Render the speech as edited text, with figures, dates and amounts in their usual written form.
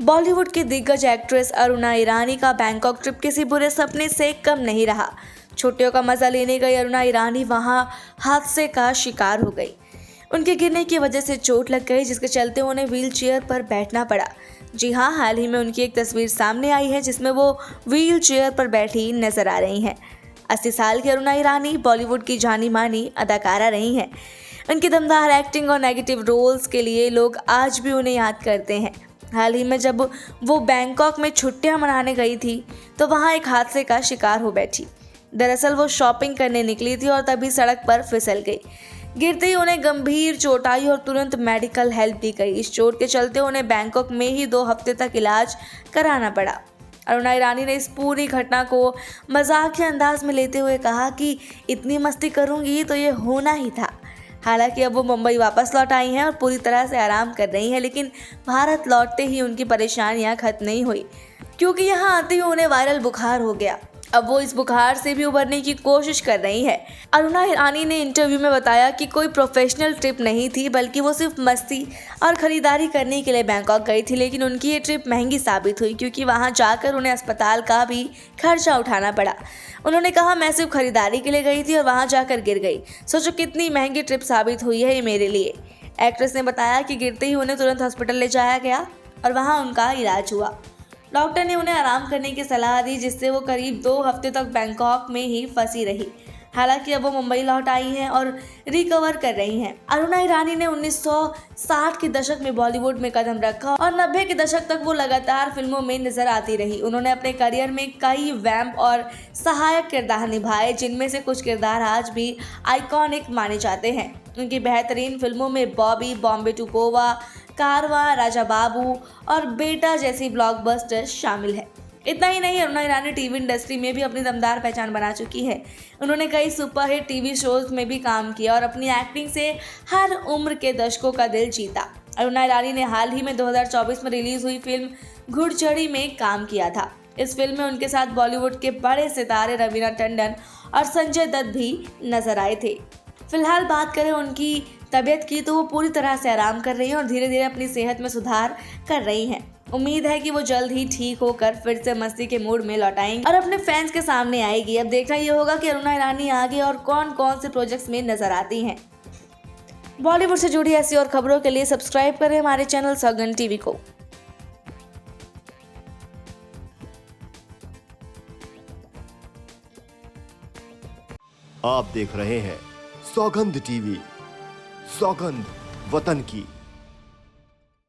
बॉलीवुड की दिग्गज एक्ट्रेस अरुणा ईरानी का बैंकॉक ट्रिप किसी बुरे सपने से कम नहीं रहा। छुट्टियों का मजा लेने गई अरुणा ईरानी वहां हादसे का शिकार हो गई। उनके गिरने की वजह से चोट लग गई, जिसके चलते उन्हें व्हील चेयर पर बैठना पड़ा। जी हाँ, हाल ही में उनकी एक तस्वीर सामने आई है जिसमें वो व्हील चेयर पर बैठी नजर आ रही हैं। 80 साल की अरुणा ईरानी बॉलीवुड की जानी मानी अदाकारा रही हैं। उनकी दमदार एक्टिंग और नेगेटिव रोल्स के लिए लोग आज भी उन्हें याद करते हैं। हाल ही में जब वो बैंकॉक में छुट्टियां मनाने गई थी तो वहां एक हादसे का शिकार हो बैठी। दरअसल वो शॉपिंग करने निकली थी और तभी सड़क पर फिसल गई। गिरते ही उन्हें गंभीर चोट आई और तुरंत मेडिकल हेल्प दी गई। इस चोट के चलते उन्हें बैंकॉक में ही 2 हफ्ते तक इलाज कराना पड़ा। अरुणा ईरानी ने इस पूरी घटना को मजाकिया अंदाज में लेते हुए कहा कि इतनी मस्ती करूंगी तो ये होना ही था। हालांकि अब वो मुंबई वापस लौट आई हैं और पूरी तरह से आराम कर रही हैं, लेकिन भारत लौटते ही उनकी परेशानियां खत्म नहीं हुई, क्योंकि यहाँ आते ही उन्हें वायरल बुखार हो गया। अब वो इस बुखार से भी उबरने की कोशिश कर रही है। अरुणा ईरानी ने इंटरव्यू में बताया कि कोई प्रोफेशनल ट्रिप नहीं थी, बल्कि वो सिर्फ मस्ती और खरीदारी करने के लिए बैंकॉक गई थी। लेकिन उनकी ये ट्रिप महंगी साबित हुई, क्योंकि वहां जाकर उन्हें अस्पताल का भी खर्चा उठाना पड़ा। उन्होंने कहा, मैं सिर्फ खरीदारी के लिए गई थी और वहां जाकर गिर गई। सोचो कितनी महंगी ट्रिप साबित हुई है ये मेरे लिए। एक्ट्रेस ने बताया कि गिरते ही उन्हें तुरंत हॉस्पिटल ले जाया गया और वहाँ उनका इलाज हुआ। डॉक्टर ने उन्हें आराम करने की सलाह दी, जिससे वो करीब 2 हफ्ते तक बैंकॉक में ही फंसी रही। हालांकि अब वो मुंबई लौट आई हैं और रिकवर कर रही हैं। अरुणा ईरानी ने 1960 के दशक में बॉलीवुड में कदम रखा और 90 के दशक तक वो लगातार फिल्मों में नजर आती रही। उन्होंने अपने करियर में कई वैम्प और सहायक किरदार निभाए, जिनमें से कुछ किरदार आज भी आइकॉनिक माने जाते हैं। उनकी बेहतरीन फिल्मों में बॉबी, बॉम्बे टू गोवा, कारवां, राजा बाबू और बेटा जैसी ब्लॉकबस्टर शामिल है। इतना ही नहीं, अरुणा ईरानी टीवी इंडस्ट्री में भी अपनी दमदार पहचान बना चुकी है। उन्होंने कई सुपरहिट टीवी शोज में भी काम किया और अपनी एक्टिंग से हर उम्र के दर्शकों का दिल जीता। अरुणा ईरानी ने हाल ही में 2024 में रिलीज हुई फिल्म घुड़चढ़ी में काम किया था। इस फिल्म में उनके साथ बॉलीवुड के बड़े सितारे रवीना टंडन और संजय दत्त भी नजर आए थे। फिलहाल बात करें उनकी तबीयत की, तो वो पूरी तरह से आराम कर रही हैं और धीरे धीरे अपनी सेहत में सुधार कर रही हैं। उम्मीद है कि वो जल्द ही ठीक होकर फिर से मस्ती के मूड में लौट आएंगी और अपने फैंस के सामने आएगी। अब देखना ये होगा कि अरुणा ईरानी आगे और कौन कौन से प्रोजेक्ट्स में नजर आती हैं। बॉलीवुड से जुड़ी ऐसी और खबरों के लिए सब्सक्राइब करें हमारे चैनल सौगंध टीवी को। आप देख रहे हैं सौगंध टीवी, सौगंध वतन की।